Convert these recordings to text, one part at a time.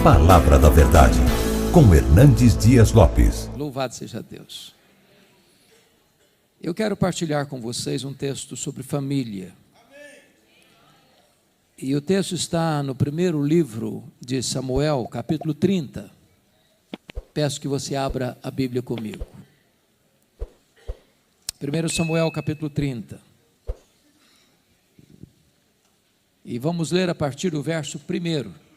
Palavra da Verdade, com Hernandes Dias Lopes. Louvado seja Deus. Eu quero partilhar com vocês um texto sobre família. E o texto está no primeiro livro de Samuel, capítulo 30. Peço que você abra a Bíblia comigo. 1 Samuel, capítulo 30. E vamos ler a partir do verso 1.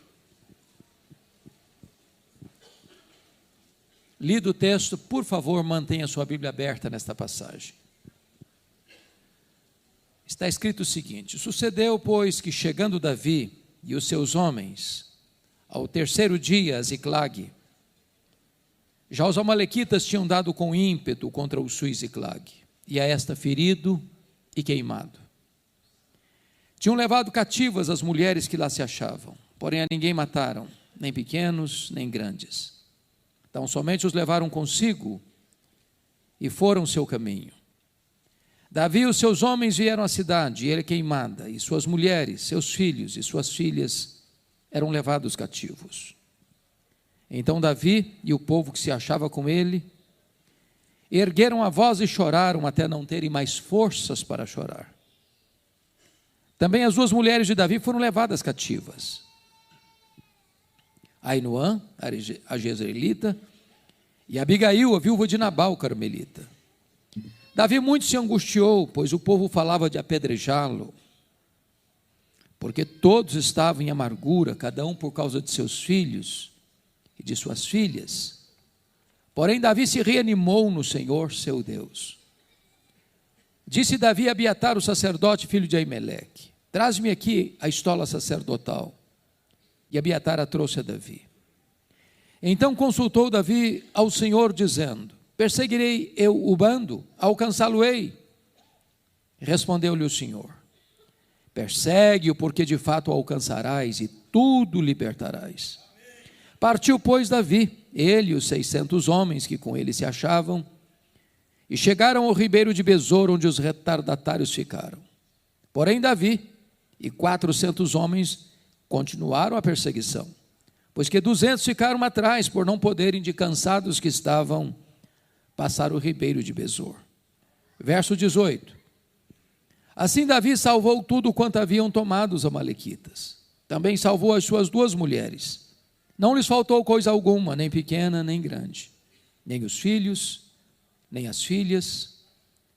Lido o texto, por favor, mantenha sua Bíblia aberta nesta passagem. Está escrito o seguinte: sucedeu, pois, que chegando Davi e os seus homens, ao terceiro dia a Ziclag, já os amalequitas tinham dado com ímpeto contra o sul Ziclag, e a esta ferido e queimado. Tinham levado cativas as mulheres que lá se achavam, porém a ninguém mataram, nem pequenos, nem grandes. Então somente os levaram consigo e foram seu caminho. Davi e os seus homens vieram à cidade, e ele queimada, e suas mulheres, seus filhos e suas filhas eram levados cativos. Então Davi e o povo que se achava com ele ergueram a voz e choraram até não terem mais forças para chorar. Também as duas mulheres de Davi foram levadas cativas. Ainoã, a jezreelita, e Abigail, a viúva de Nabal, o carmelita. Davi muito se angustiou, pois o povo falava de apedrejá-lo, porque todos estavam em amargura, cada um por causa de seus filhos e de suas filhas. Porém Davi se reanimou no Senhor, seu Deus. Disse Davi a Abiatar, o sacerdote, filho de Aimeleque: traz-me aqui a estola sacerdotal. E Abiatar a trouxe a Davi. Então consultou Davi ao Senhor, dizendo: perseguirei eu o bando? Alcançá-lo-ei? Respondeu-lhe o Senhor: persegue-o, porque de fato o alcançarás e tudo libertarás. Partiu, pois, Davi, ele e os 600 homens que com ele se achavam, e chegaram ao ribeiro de Besor, onde os retardatários ficaram. Porém Davi e 400 homens continuaram a perseguição, pois que 200 ficaram atrás, por não poderem, de cansados que estavam, passar o ribeiro de Besor. Verso 18. Assim Davi salvou tudo quanto haviam tomado os amalequitas. Também salvou as suas duas mulheres. Não lhes faltou coisa alguma, nem pequena, nem grande, nem os filhos, nem as filhas,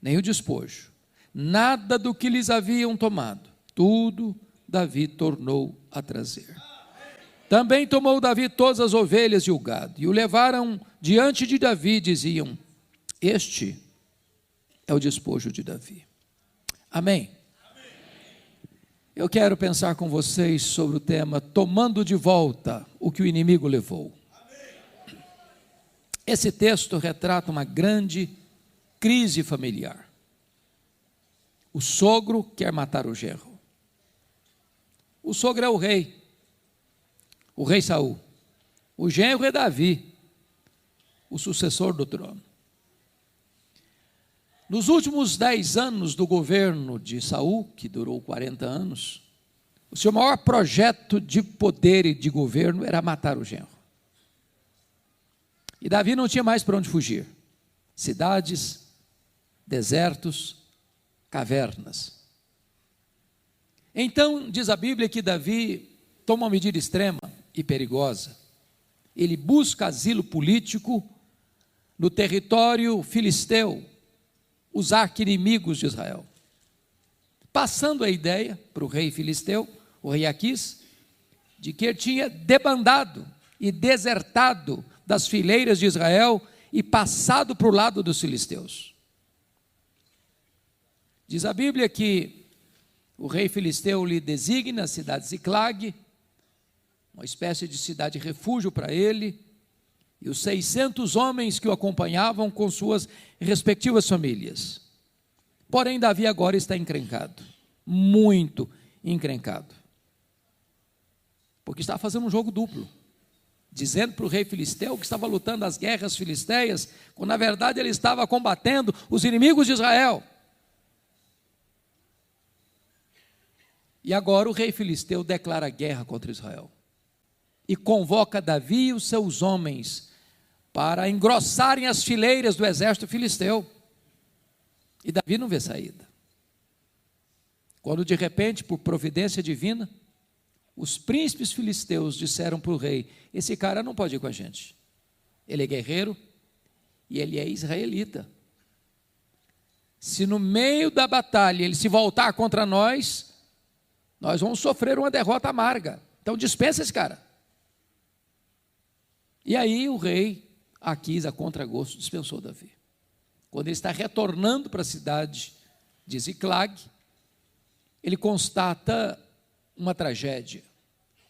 nem o despojo. Nada do que lhes haviam tomado, tudo Davi tornou a trazer. Também tomou Davi todas as ovelhas e o gado, e o levaram diante de Davi, diziam: este é o despojo de Davi. Amém? Eu quero pensar com vocês sobre o tema tomando de volta o que o inimigo levou. Esse texto retrata uma grande crise familiar. O sogro quer matar o genro. O sogro é o rei Saul. O genro é Davi, o sucessor do trono. Nos últimos 10 anos do governo de Saul, que durou 40 anos, o seu maior projeto de poder e de governo era matar o genro. E Davi não tinha mais para onde fugir. Cidades, desertos, cavernas. Então, diz a Bíblia que Davi toma uma medida extrema e perigosa. Ele busca asilo político no território filisteu, os arqui-inimigos de Israel. Passando a ideia para o rei filisteu, o rei Aquis, de que ele tinha debandado e desertado das fileiras de Israel e passado para o lado dos filisteus. Diz a Bíblia que o rei filisteu lhe designa a cidade de Ziclag, uma espécie de cidade refúgio para ele, e os 600 homens que o acompanhavam com suas respectivas famílias. Porém, Davi agora está encrencado, muito encrencado, porque estava fazendo um jogo duplo, dizendo para o rei filisteu que estava lutando as guerras filisteias, quando na verdade ele estava combatendo os inimigos de Israel. E agora o rei filisteu declara guerra contra Israel. e convoca Davi e os seus homens para engrossarem as fileiras do exército filisteu. E Davi não vê saída. Quando de repente, por providência divina, os príncipes filisteus disseram para o rei: esse cara não pode ir com a gente, ele é guerreiro e ele é israelita. Se no meio da batalha ele se voltar contra nós, nós vamos sofrer uma derrota amarga. Então dispensa esse cara. E aí o rei, Aquis, a contragosto, dispensou Davi. Quando ele está retornando para a cidade de Ziclag, ele constata uma tragédia.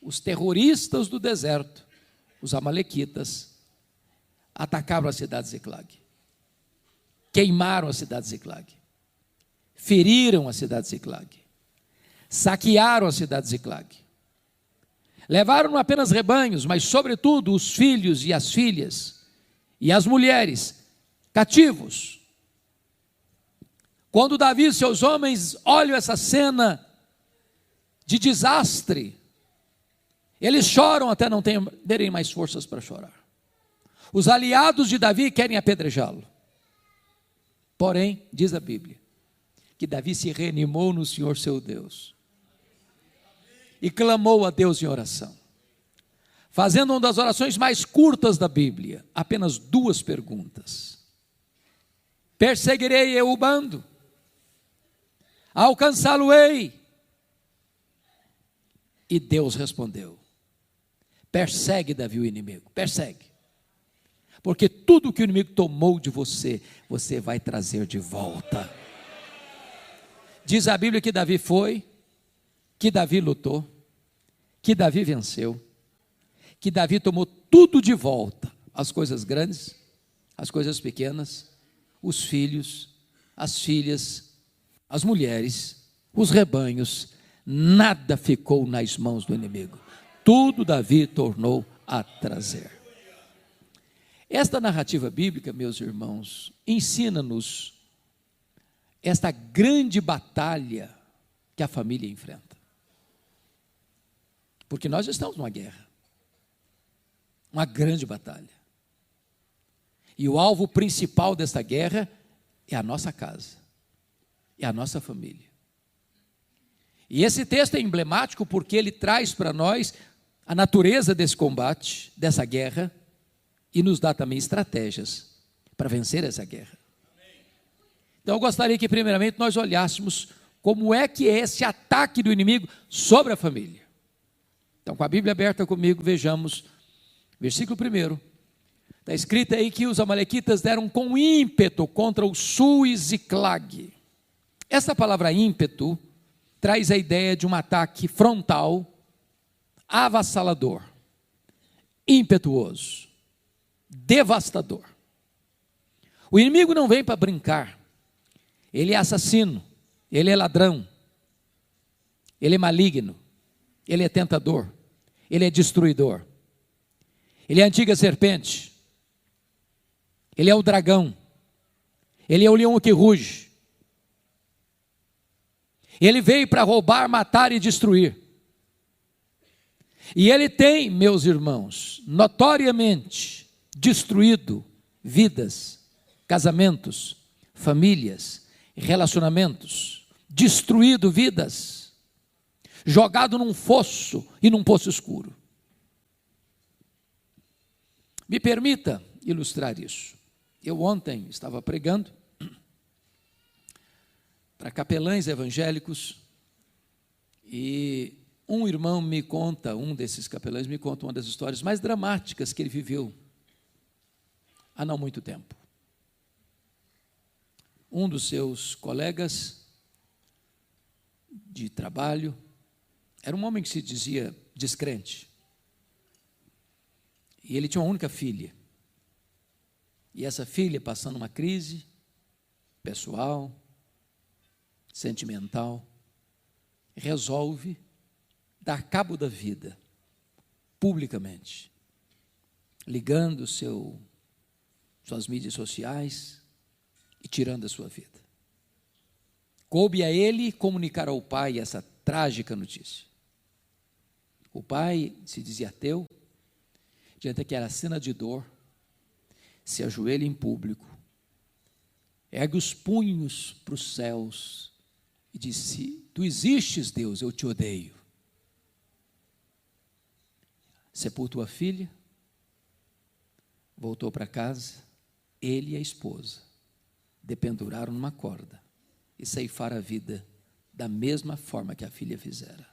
Os terroristas do deserto, os amalequitas, atacaram a cidade de Ziclag. Queimaram a cidade de Ziclag. Feriram a cidade de Ziclag. Saquearam a cidade de Ziclag. Levaram não apenas rebanhos, mas sobretudo os filhos e as filhas e as mulheres cativos. Quando Davi e seus homens olham essa cena de desastre, eles choram até não terem mais forças para chorar. Os aliados de Davi querem apedrejá-lo. Porém, diz a Bíblia, que Davi se reanimou no Senhor seu Deus e clamou a Deus em oração, fazendo uma das orações mais curtas da Bíblia, apenas 2 perguntas: perseguirei eu o bando? Alcançá-lo-ei? E Deus respondeu: persegue, Davi, o inimigo, persegue, porque tudo que o inimigo tomou de você, você vai trazer de volta. Diz a Bíblia que Davi foi, que Davi lutou, que Davi venceu, que Davi tomou tudo de volta, as coisas grandes, as coisas pequenas, os filhos, as filhas, as mulheres, os rebanhos, nada ficou nas mãos do inimigo, tudo Davi tornou a trazer. Esta narrativa bíblica, meus irmãos, ensina-nos esta grande batalha que a família enfrenta. Porque nós estamos numa guerra, uma grande batalha. E o alvo principal desta guerra é a nossa casa, é a nossa família. E esse texto é emblemático porque ele traz para nós a natureza desse combate, dessa guerra, e nos dá também estratégias para vencer essa guerra. Então eu gostaria que primeiramente nós olhássemos como é que é esse ataque do inimigo sobre a família. Então, com a Bíblia aberta comigo, vejamos, versículo 1, está escrito aí que os amalequitas deram com ímpeto contra o sul e Ziclag. Essa palavra ímpeto traz a ideia de um ataque frontal, avassalador, impetuoso, devastador. O inimigo não vem para brincar, ele é assassino, ele é ladrão, ele é maligno, ele é tentador, ele é destruidor, ele é a antiga serpente, ele é o dragão, ele é o leão que ruge. Ele veio para roubar, matar e destruir. E ele tem, meus irmãos, notoriamente destruído vidas, casamentos, famílias, relacionamentos, destruído vidas, jogado num fosso e num poço escuro. Me permita ilustrar isso. Eu ontem estava pregando para capelães evangélicos e um irmão me conta, um desses capelães me conta uma das histórias mais dramáticas que ele viveu há não muito tempo. Um dos seus colegas de trabalho era um homem que se dizia descrente. E ele tinha uma única filha. E essa filha, passando uma crise pessoal, sentimental, resolve dar cabo da vida, publicamente, ligando suas mídias sociais e tirando a sua vida. Coube a ele comunicar ao pai essa trágica notícia. O pai se dizia ateu, diante daquela cena de dor, se ajoelha em público, ergue os punhos para os céus e disse: tu existes, Deus, eu te odeio. Sepultou a filha, voltou para casa, ele e a esposa dependuraram numa corda e ceifaram a vida da mesma forma que a filha fizera.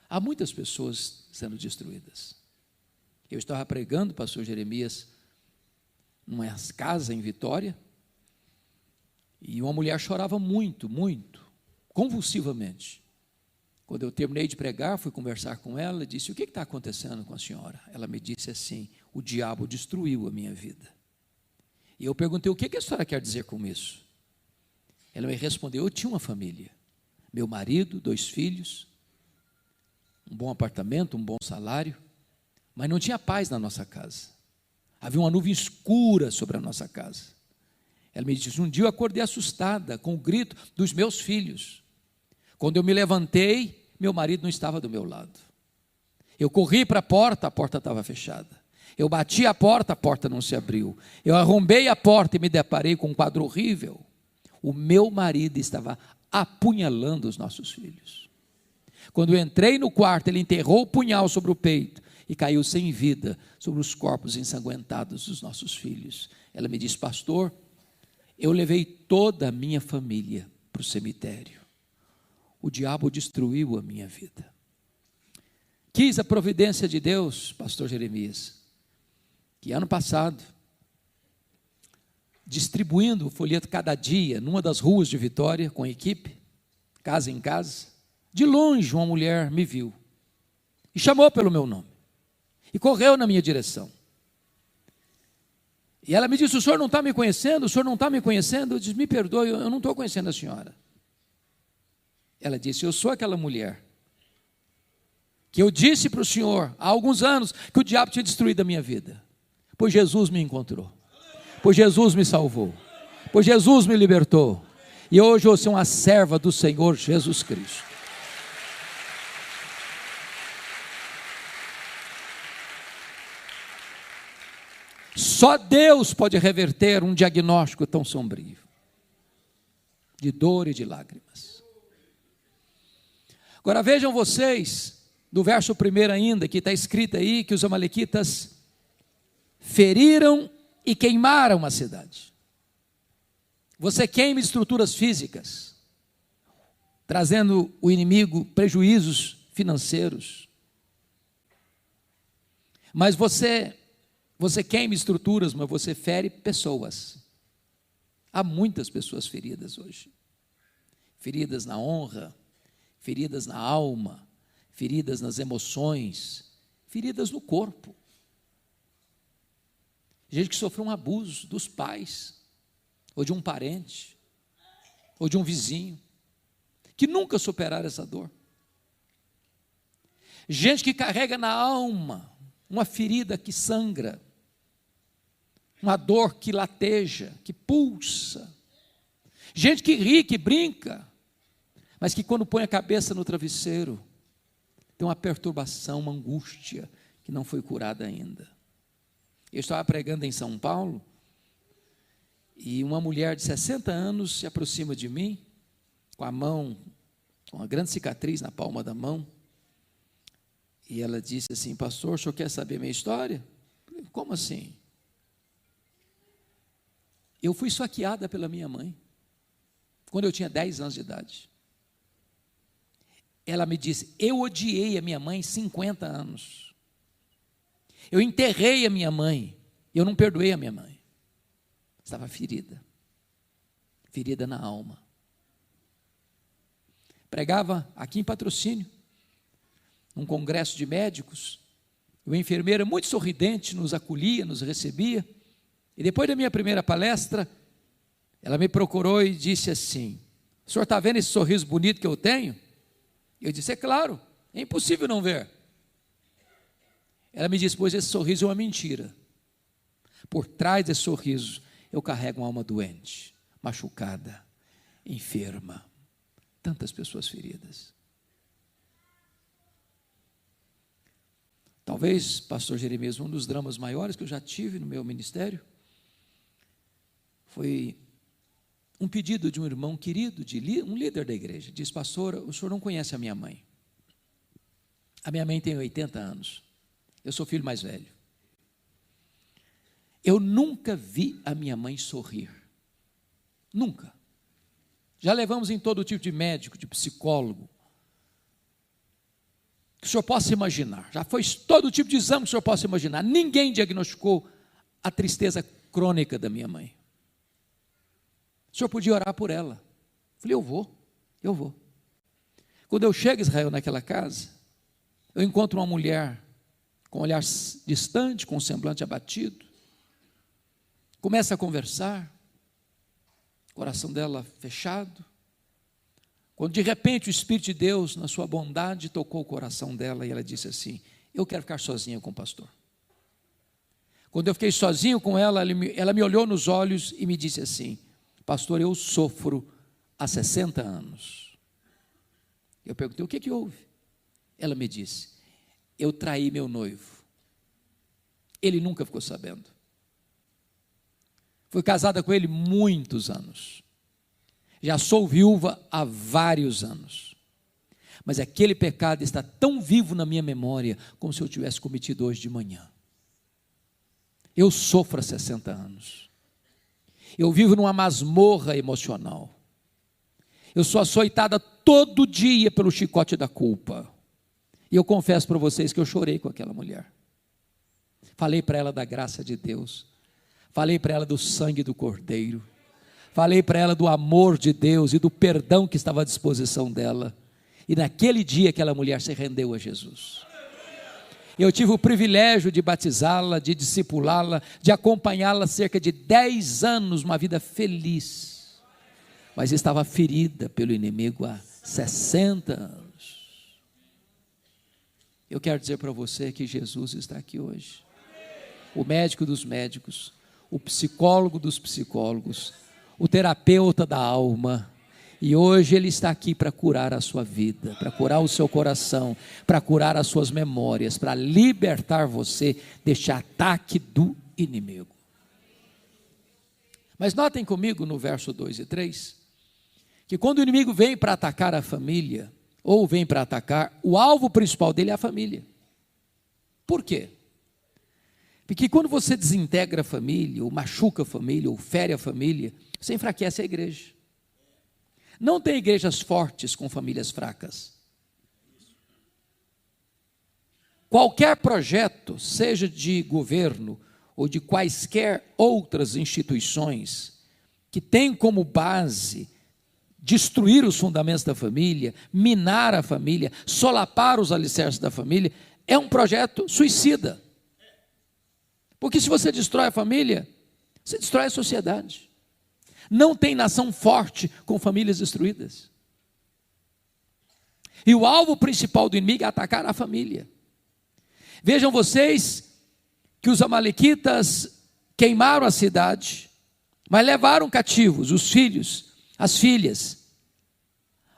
Há muitas pessoas sendo destruídas. Eu estava pregando, pastor Jeremias, numa casa em Vitória, e uma mulher chorava muito, convulsivamente. Quando eu terminei de pregar, fui conversar com ela e disse: o que está acontecendo com a senhora? Ela me disse assim: o diabo destruiu a minha vida. E eu perguntei: o que a senhora quer dizer com isso? Ela me respondeu: eu tinha uma família, meu marido, 2 filhos, um bom apartamento, um bom salário, mas não tinha paz na nossa casa. Havia uma nuvem escura sobre a nossa casa. Ela me disse: um dia eu acordei assustada com o grito dos meus filhos. Quando eu me levantei, meu marido não estava do meu lado. Eu corri para a porta estava fechada. Eu bati a porta não se abriu. Eu arrombei a porta e me deparei com um quadro horrível. O meu marido estava apunhalando os nossos filhos. Quando eu entrei no quarto, ele enterrou o punhal sobre o peito e caiu sem vida sobre os corpos ensanguentados dos nossos filhos. Ela me disse: pastor, eu levei toda a minha família para o cemitério. O diabo destruiu a minha vida. Quis a providência de Deus, pastor Jeremias, que ano passado, distribuindo o folheto cada dia, numa das ruas de Vitória, com a equipe, casa em casa, de longe uma mulher me viu, e chamou pelo meu nome, e correu na minha direção. E ela me disse: o senhor não está me conhecendo? O senhor não está me conhecendo? Eu disse: me perdoe, eu não estou conhecendo a senhora. Ela disse: eu sou aquela mulher que eu disse para o senhor há alguns anos que o diabo tinha destruído a minha vida, pois Jesus me encontrou, pois Jesus me salvou, pois Jesus me libertou, e hoje eu sou uma serva do Senhor Jesus Cristo. Só Deus pode reverter um diagnóstico tão sombrio, de dor e de lágrimas. Agora vejam vocês, do verso 1 ainda, que está escrito aí, que os amalequitas feriram e queimaram a cidade. Você queima estruturas físicas, trazendo o inimigo prejuízos financeiros. Mas você queima estruturas, mas você fere pessoas. Há muitas pessoas feridas hoje. Feridas na honra, feridas na alma, feridas nas emoções, feridas no corpo. Gente que sofreu um abuso dos pais, ou de um parente, ou de um vizinho, que nunca superaram essa dor. Gente que carrega na alma uma ferida que sangra, uma dor que lateja, que pulsa. Gente que ri, que brinca, mas que quando põe a cabeça no travesseiro, tem uma perturbação, uma angústia que não foi curada ainda. Eu estava pregando em São Paulo, e uma mulher de 60 anos se aproxima de mim, com a mão, com uma grande cicatriz na palma da mão, e ela disse assim: pastor, o senhor quer saber minha história? Eu falei: como assim? Eu fui esfaqueada pela minha mãe, quando eu tinha 10 anos de idade. Ela me disse: eu odiei a minha mãe 50 anos. Eu enterrei a minha mãe, eu não perdoei a minha mãe. Estava ferida, ferida na alma. Pregava aqui em Patrocínio, num congresso de médicos, e uma enfermeira muito sorridente nos acolhia, nos recebia, e depois da minha primeira palestra, ela me procurou e disse assim: o senhor está vendo esse sorriso bonito que eu tenho? Eu disse: é claro, é impossível não ver. Ela me disse: pois esse sorriso é uma mentira. Por trás desse sorriso, eu carrego uma alma doente, machucada, enferma. Tantas pessoas feridas. talvez, pastor Jeremias, um dos dramas maiores que eu já tive no meu ministério, foi um pedido de um irmão querido, um líder da igreja. Diz: pastor, o senhor não conhece a minha mãe. A minha mãe tem 80 anos. Eu sou o filho mais velho. Eu nunca vi a minha mãe sorrir. Nunca. Já levamos em todo tipo de médico, de psicólogo, que o senhor possa imaginar. Já foi todo tipo de exame que o senhor possa imaginar. Ninguém diagnosticou a tristeza crônica da minha mãe. O senhor podia orar por ela. Eu falei: eu vou. Quando eu chego, Israel, naquela casa, eu encontro uma mulher com um olhar distante, com um semblante abatido. Começa a conversar, coração dela fechado. Quando de repente o Espírito de Deus, na sua bondade, tocou o coração dela e ela disse assim: eu quero ficar sozinha com o pastor. Quando eu fiquei sozinho com ela, ela me olhou nos olhos e me disse assim: pastor, eu sofro há 60 anos. Eu perguntei: o que houve? Ela me disse: eu traí meu noivo. Ele nunca ficou sabendo. Fui casada com ele muitos anos. Já sou viúva há vários anos. Mas aquele pecado está tão vivo na minha memória, como se eu tivesse cometido hoje de manhã. Eu sofro há 60 anos. Eu vivo numa masmorra emocional. Eu sou açoitada todo dia pelo chicote da culpa. E eu confesso para vocês que eu chorei com aquela mulher. Falei para ela da graça de Deus. Falei para ela do sangue do Cordeiro. Falei para ela do amor de Deus e do perdão que estava à disposição dela. E naquele dia aquela mulher se rendeu a Jesus. Eu tive o privilégio de batizá-la, de discipulá-la, de acompanhá-la cerca de 10 anos, uma vida feliz. Mas estava ferida pelo inimigo há 60 anos. Eu quero dizer para você que Jesus está aqui hoje. O médico dos médicos, o psicólogo dos psicólogos, o terapeuta da alma. E hoje Ele está aqui para curar a sua vida, para curar o seu coração, para curar as suas memórias, para libertar você deste ataque do inimigo. Mas notem comigo no verso 2 e 3, que quando o inimigo vem para atacar a família, ou vem para atacar, o alvo principal dele é a família. Por quê? Porque quando você desintegra a família, ou machuca a família, ou fere a família, você enfraquece a igreja. Não tem igrejas fortes com famílias fracas. Qualquer projeto, seja de governo ou de quaisquer outras instituições, que tem como base destruir os fundamentos da família, minar a família, solapar os alicerces da família, é um projeto suicida. Porque se você destrói a família, você destrói a sociedade. Não tem nação forte com famílias destruídas. E o alvo principal do inimigo é atacar a família. Vejam vocês que os amalequitas queimaram a cidade, mas levaram cativos os filhos, as filhas,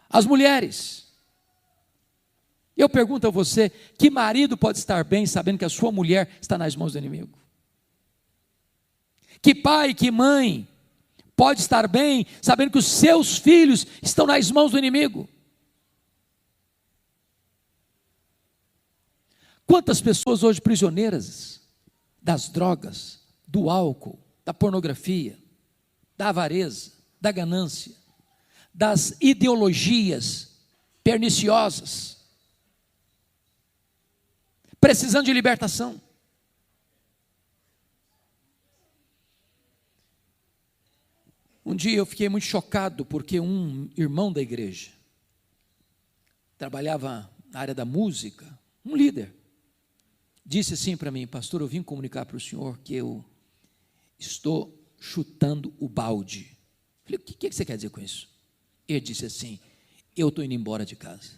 as mulheres. Eu pergunto a você: que marido pode estar bem sabendo que a sua mulher está nas mãos do inimigo? Que pai, que mãe pode estar bem sabendo que os seus filhos estão nas mãos do inimigo? Quantas pessoas hoje prisioneiras das drogas, do álcool, da pornografia, da avareza, da ganância, das ideologias perniciosas, precisando de libertação. Um dia eu fiquei muito chocado porque um irmão da igreja, trabalhava na área da música, um líder, disse assim para mim: pastor, eu vim comunicar para o senhor que eu estou chutando o balde. Eu falei: o que você quer dizer com isso? Ele disse assim: eu estou indo embora de casa,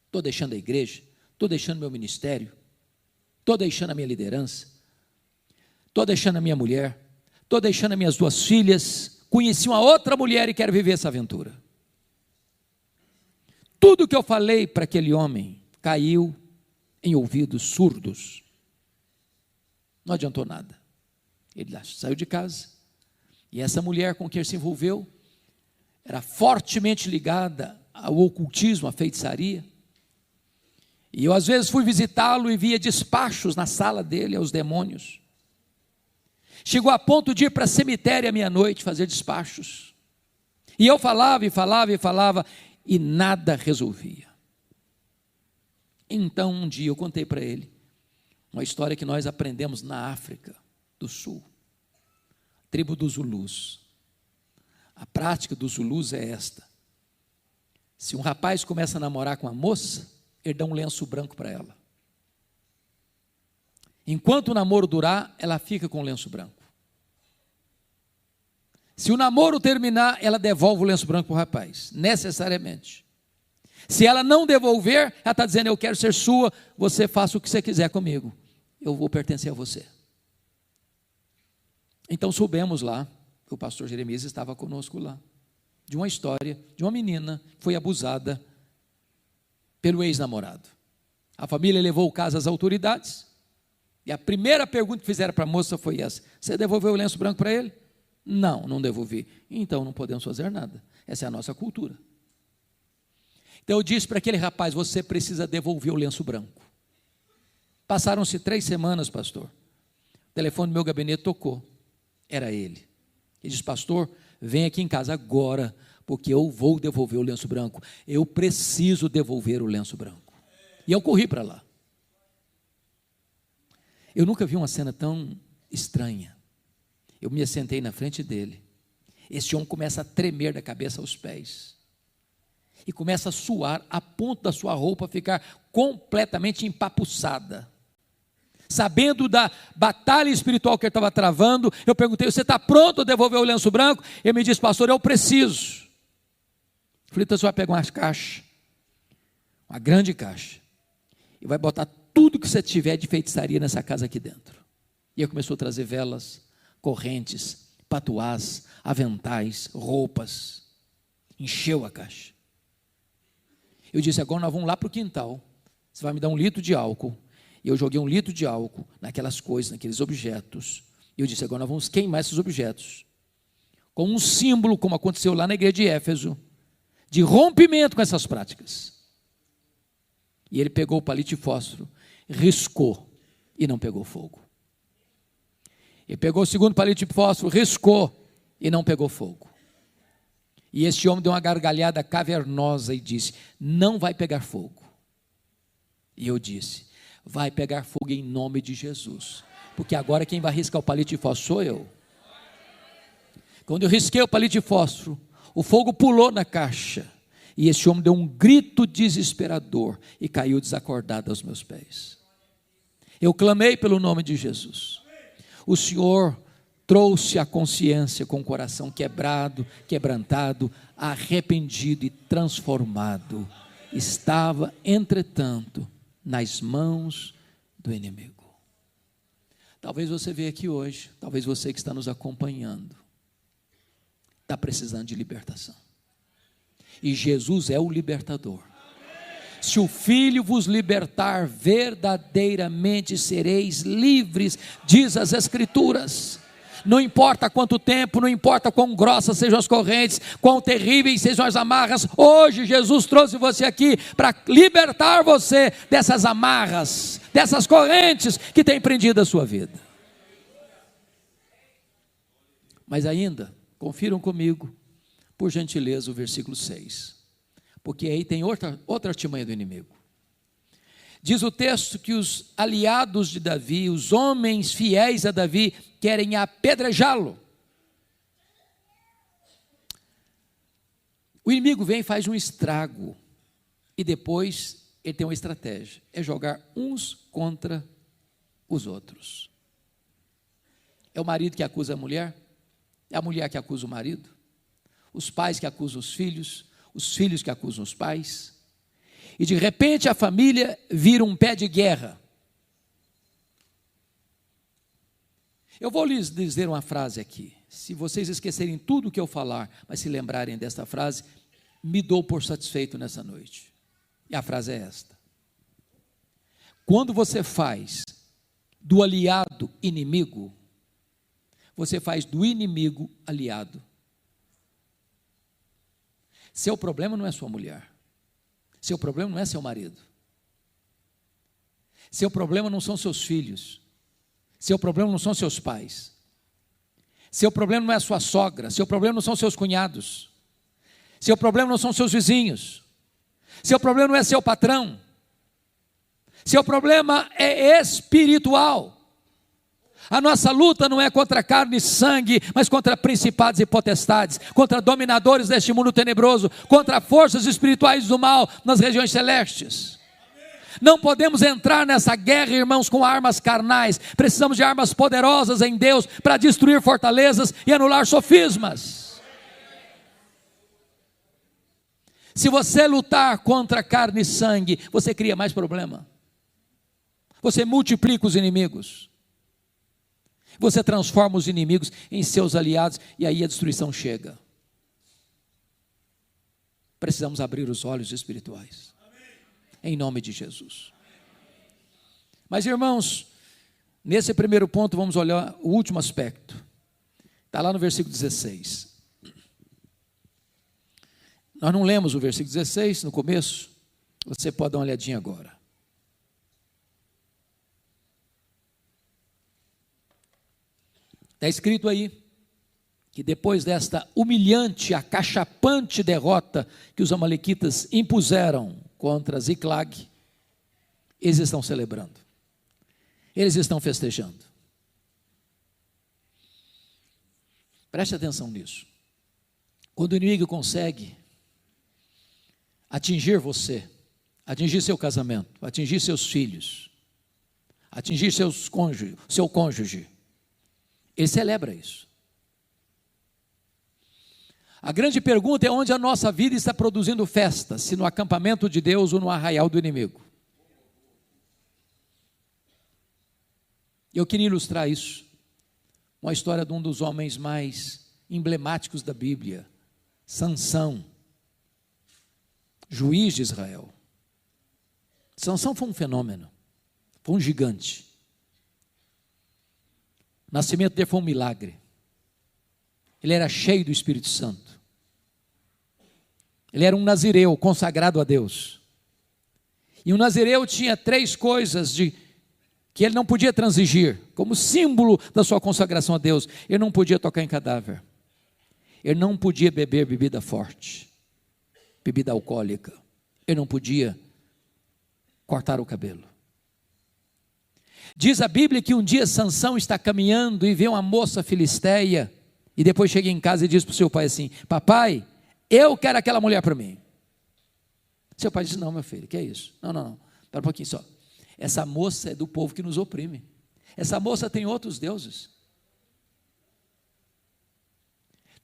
estou deixando a igreja, estou deixando meu ministério, estou deixando a minha liderança, estou deixando a minha mulher, estou deixando as minhas 2 filhas, conheci uma outra mulher e quero viver essa aventura. Tudo que eu falei para aquele homem caiu em ouvidos surdos. Não adiantou nada. Ele saiu de casa, e essa mulher com quem ele se envolveu era fortemente ligada ao ocultismo, à feitiçaria. E eu às vezes fui visitá-lo e via despachos na sala dele aos demônios. Chegou a ponto de ir para cemitério à meia-noite fazer despachos. E eu falava e falava e falava e nada resolvia. Então um dia eu contei para ele uma história que nós aprendemos na África do Sul, tribo dos Zulus. A prática dos Zulus é esta: se um rapaz começa a namorar com uma moça, ele dá um lenço branco para ela. Enquanto o namoro durar, ela fica com o lenço branco. Se o namoro terminar, ela devolve o lenço branco para o rapaz, necessariamente. Se ela não devolver, ela está dizendo: eu quero ser sua, você faça o que você quiser comigo, eu vou pertencer a você. Então soubemos lá, o pastor Jeremias estava conosco lá, de uma história de uma menina que foi abusada pelo ex-namorado. A família levou o caso às autoridades, e a primeira pergunta que fizeram para a moça foi essa: você devolveu o lenço branco para ele? Não, não devolvi. Então não podemos fazer nada, essa é a nossa cultura. Então eu disse para aquele rapaz: você precisa devolver o lenço branco. Passaram-se 3 semanas, pastor, o telefone do meu gabinete tocou, era ele. Ele disse: pastor, vem aqui em casa agora, porque eu vou devolver o lenço branco, eu preciso devolver o lenço branco. E eu corri para lá. Eu nunca vi uma cena tão estranha. Eu me assentei na frente dele, esse homem começa a tremer da cabeça aos pés, e começa a suar, a ponto da sua roupa ficar completamente empapuçada. Sabendo da batalha espiritual que ele estava travando, eu perguntei: você está pronto a devolver o lenço branco? Ele me disse: pastor, eu preciso. Falei: então você vai pegar uma caixa, uma grande caixa, e vai botar tudo que você tiver de feitiçaria nessa casa aqui dentro. E ele começou a trazer velas, correntes, patuás, aventais, roupas. Encheu a caixa. Eu disse: agora nós vamos lá para o quintal, você vai me dar 1 litro de álcool. E eu joguei 1 litro de álcool naquelas coisas, naqueles objetos. E eu disse: agora nós vamos queimar esses objetos, como um símbolo, como aconteceu lá na igreja de Éfeso, de rompimento com essas práticas. E ele pegou o palito de fósforo, riscou, e não pegou fogo. Ele pegou o segundo palito de fósforo, riscou, e não pegou fogo. E esse homem deu uma gargalhada cavernosa e disse: não vai pegar fogo. E eu disse: vai pegar fogo em nome de Jesus, porque agora quem vai riscar o palito de fósforo sou eu. Quando eu risquei o palito de fósforo, o fogo pulou na caixa, e esse homem deu um grito desesperador e caiu desacordado aos meus pés. Eu clamei pelo nome de Jesus. O Senhor trouxe a consciência com o coração quebrado, quebrantado, arrependido e transformado. Estava, entretanto, nas mãos do inimigo. Talvez você veja aqui hoje, talvez você que está nos acompanhando, está precisando de libertação. E Jesus é o libertador. Se o Filho vos libertar, verdadeiramente sereis livres, diz as Escrituras. Não importa quanto tempo, não importa quão grossas sejam as correntes, quão terríveis sejam as amarras, hoje Jesus trouxe você aqui para libertar você dessas amarras, dessas correntes que têm prendido a sua vida. Mas ainda, confiram comigo, por gentileza, o versículo 6, porque aí tem outra artimanha do inimigo. Diz o texto que os aliados de Davi, os homens fiéis a Davi, querem apedrejá-lo. O inimigo vem e faz um estrago, e depois ele tem uma estratégia, é jogar uns contra os outros. É o marido que acusa a mulher, é a mulher que acusa o marido, os pais que acusam os filhos que acusam os pais, e de repente a família vira um pé de guerra. Eu vou lhes dizer uma frase aqui, se vocês esquecerem tudo o que eu falar, mas se lembrarem desta frase, me dou por satisfeito nessa noite, e a frase é esta: Quando você faz do aliado inimigo, você faz do inimigo aliado. Seu problema não é sua mulher. Seu problema não é seu marido. Seu problema não são seus filhos. Seu problema não são seus pais. Seu problema não é sua sogra. Seu problema não são seus cunhados. Seu problema não são seus vizinhos. Seu problema não é seu patrão. Seu problema é espiritual. A nossa luta não é contra carne e sangue, mas contra principados e potestades, contra dominadores deste mundo tenebroso, contra forças espirituais do mal nas regiões celestes. Não podemos entrar nessa guerra, irmãos, com armas carnais. Precisamos de armas poderosas em Deus para destruir fortalezas e anular sofismas. Se você lutar contra carne e sangue, você cria mais problema. Você multiplica os inimigos. Você transforma os inimigos em seus aliados e aí a destruição chega. Precisamos abrir os olhos espirituais. Em nome de Jesus. Mas, irmãos, nesse primeiro ponto vamos olhar o último aspecto. Está lá no versículo 16. Nós não lemos o versículo 16 no começo. Você pode dar uma olhadinha agora. Está escrito aí que depois desta humilhante, acachapante derrota que os amalequitas impuseram contra Ziclag, eles estão celebrando, eles estão festejando. Preste atenção nisso. Quando o inimigo consegue atingir você, atingir seu casamento, atingir seus filhos, atingir seu cônjuge, ele celebra isso. A grande pergunta é onde a nossa vida está produzindo festa, se no acampamento de Deus ou no arraial do inimigo. Eu queria ilustrar isso, uma história de um dos homens mais emblemáticos da Bíblia, Sansão, juiz de Israel. Sansão foi um fenômeno, foi um gigante. O nascimento dele foi um milagre. Ele era cheio do Espírito Santo. Ele era um nazireu consagrado a Deus. E o nazireu tinha 3 coisas que ele não podia transigir, como símbolo da sua consagração a Deus. Ele não podia tocar em cadáver. Ele não podia beber bebida forte, bebida alcoólica. Ele não podia cortar o cabelo. Diz a Bíblia que um dia Sansão está caminhando e vê uma moça filisteia, e depois chega em casa e diz para o seu pai assim: papai, eu quero aquela mulher para mim. Seu pai diz: não, meu filho, que é isso? Não, espera um pouquinho só. Essa moça é do povo que nos oprime. Essa moça tem outros deuses.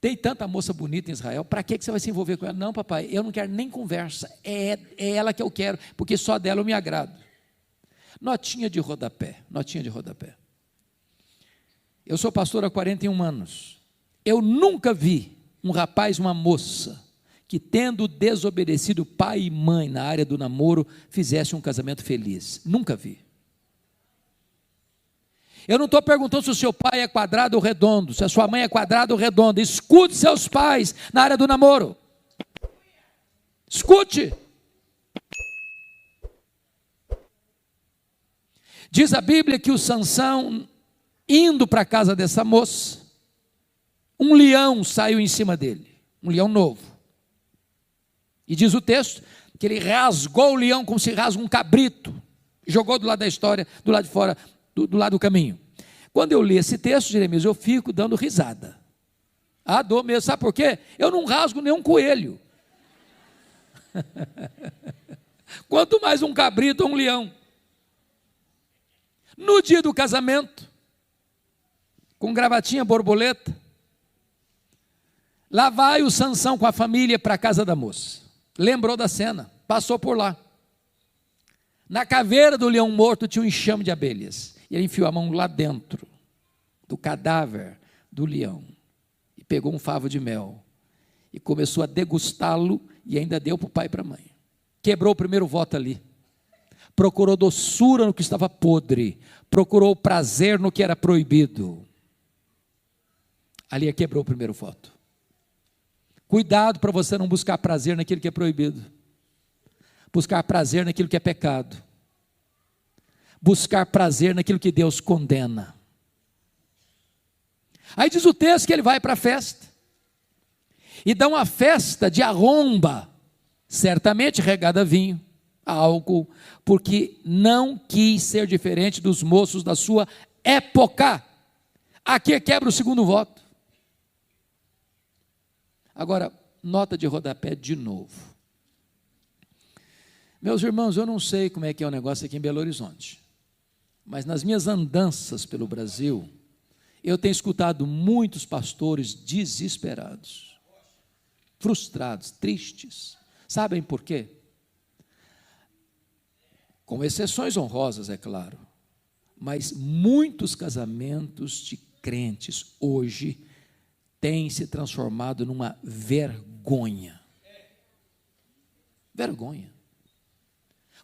Tem tanta moça bonita em Israel, para que você vai se envolver com ela? Não, papai, eu não quero nem conversa, é ela que eu quero, porque só dela eu me agrado. Notinha de rodapé. Eu sou pastor há 41 anos. Eu nunca vi um rapaz, uma moça, que tendo desobedecido pai e mãe na área do namoro, fizesse um casamento feliz. Nunca vi. Eu não estou perguntando se o seu pai é quadrado ou redondo, se a sua mãe é quadrada ou redonda. Escute seus pais na área do namoro. Escute. Diz a Bíblia que o Sansão, indo para a casa dessa moça, um leão saiu em cima dele, um leão novo. E diz o texto que ele rasgou o leão como se rasga um cabrito, jogou do lado da história, do lado de fora, do lado do caminho. Quando eu li esse texto, Jeremias, eu fico dando risada. Dou mesmo, sabe por quê? Eu não rasgo nenhum coelho. Quanto mais um cabrito ou um leão. No dia do casamento, com gravatinha borboleta, lá vai o Sansão com a família para a casa da moça. Lembrou da cena, passou por lá. Na caveira do leão morto tinha um enxame de abelhas. E ele enfiou a mão lá dentro do cadáver do leão e pegou um favo de mel e começou a degustá-lo e ainda deu para o pai e para a mãe. Quebrou o primeiro voto ali. procurou doçura no que estava podre, procurou prazer no que era proibido. Ali quebrou o primeiro voto. Cuidado para você não buscar prazer naquilo que é proibido, buscar prazer naquilo que é pecado, buscar prazer naquilo que Deus condena. Aí diz o texto que ele vai para a festa, e dá uma festa de arromba, certamente regada a vinho, a álcool, porque não quis ser diferente dos moços da sua época. Aqui quebra o segundo voto. Agora, nota de rodapé de novo. Meus irmãos, eu não sei como é que é o negócio aqui em Belo Horizonte, mas nas minhas andanças pelo Brasil, eu tenho escutado muitos pastores desesperados, frustrados, tristes. Sabem por quê? Com exceções honrosas, é claro, mas muitos casamentos de crentes hoje têm se transformado numa vergonha. Vergonha.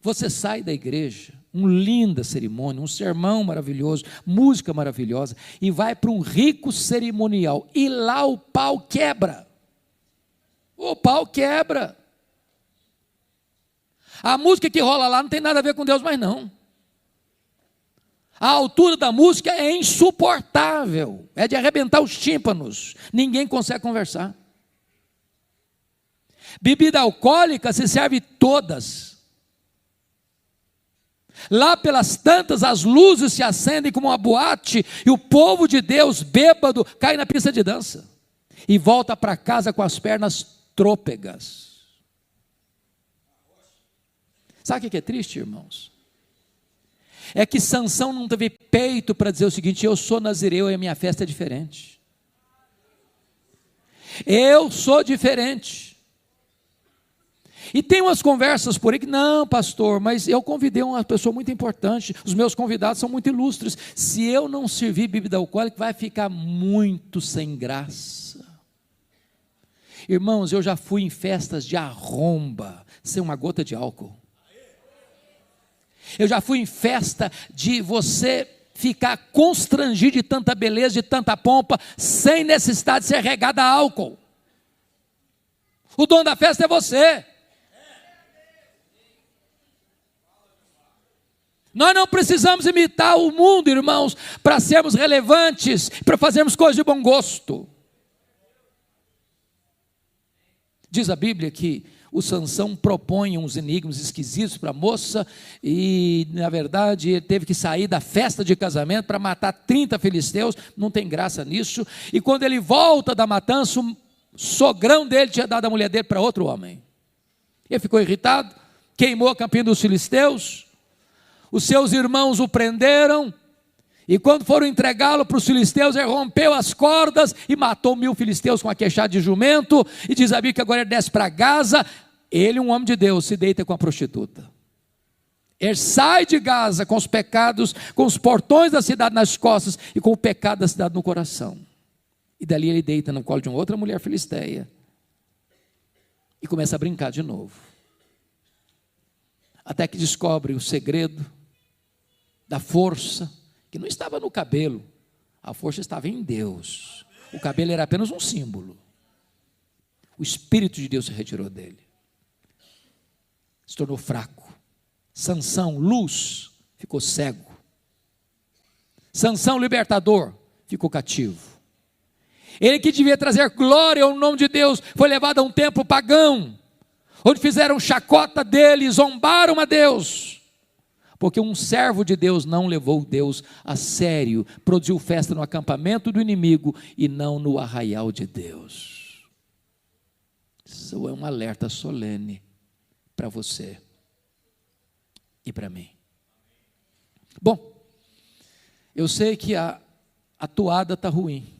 Você sai da igreja, uma linda cerimônia, um sermão maravilhoso, música maravilhosa, e vai para um rico cerimonial, e lá o pau quebra. O pau quebra. A música que rola lá não tem nada a ver com Deus mais não. A altura da música é insuportável, é de arrebentar os tímpanos, ninguém consegue conversar. Bebida alcoólica se serve todas. Lá pelas tantas as luzes se acendem como uma boate, e o povo de Deus bêbado cai na pista de dança, e volta para casa com as pernas trôpegas. Sabe o que é triste, irmãos? É que Sansão não teve peito para dizer o seguinte: eu sou nazireu e a minha festa é diferente. Eu sou diferente. E tem umas conversas por aí que, não, pastor, mas eu convidei uma pessoa muito importante, os meus convidados são muito ilustres, se eu não servir bebida alcoólica, vai ficar muito sem graça. Irmãos, eu já fui em festas de arromba, sem uma gota de álcool. Eu já fui em festa de você ficar constrangido de tanta beleza, de tanta pompa, sem necessidade de ser regado a álcool. O dono da festa é você. Nós não precisamos imitar o mundo, irmãos, para sermos relevantes, para fazermos coisas de bom gosto. Diz a Bíblia que o Sansão propõe uns enigmas esquisitos para a moça, e na verdade ele teve que sair da festa de casamento para matar 30 filisteus, não tem graça nisso, e quando ele volta da matança, o sogrão dele tinha dado a mulher dele para outro homem. Ele ficou irritado, queimou a campina dos filisteus, os seus irmãos o prenderam, e quando foram entregá-lo para os filisteus, ele rompeu as cordas e matou 1000 filisteus com a queixada de jumento, e diz a Bíblia que agora ele desce para Gaza. Ele, um homem de Deus, se deita com a prostituta. Ele sai de Gaza com os pecados, com os portões da cidade nas costas, e com o pecado da cidade no coração, e dali ele deita no colo de uma outra mulher filisteia, e começa a brincar de novo, até que descobre o segredo da força, que não estava no cabelo, a força estava em Deus. O cabelo era apenas um símbolo. O Espírito de Deus se retirou dele, se tornou fraco. Sansão, luz, ficou cego. Sansão, libertador, ficou cativo. Ele que devia trazer glória ao nome de Deus, foi levado a um templo pagão, onde fizeram chacota dele, zombaram a Deus, porque um servo de Deus não levou Deus a sério, produziu festa no acampamento do inimigo e não no arraial de Deus. Isso é um alerta solene para você e para mim. Bom, eu sei que a toada está ruim,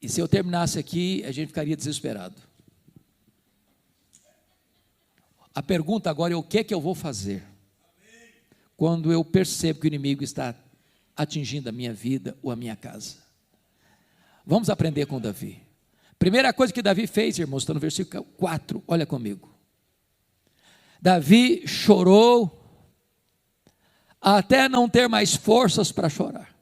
e se eu terminasse aqui, a gente ficaria desesperado. A pergunta agora é: o que é que eu vou fazer quando eu percebo que o inimigo está atingindo a minha vida ou a minha casa? Vamos aprender com Davi. Primeira coisa que Davi fez, irmãos, está no versículo 4, olha comigo. Davi chorou até não ter mais forças para chorar.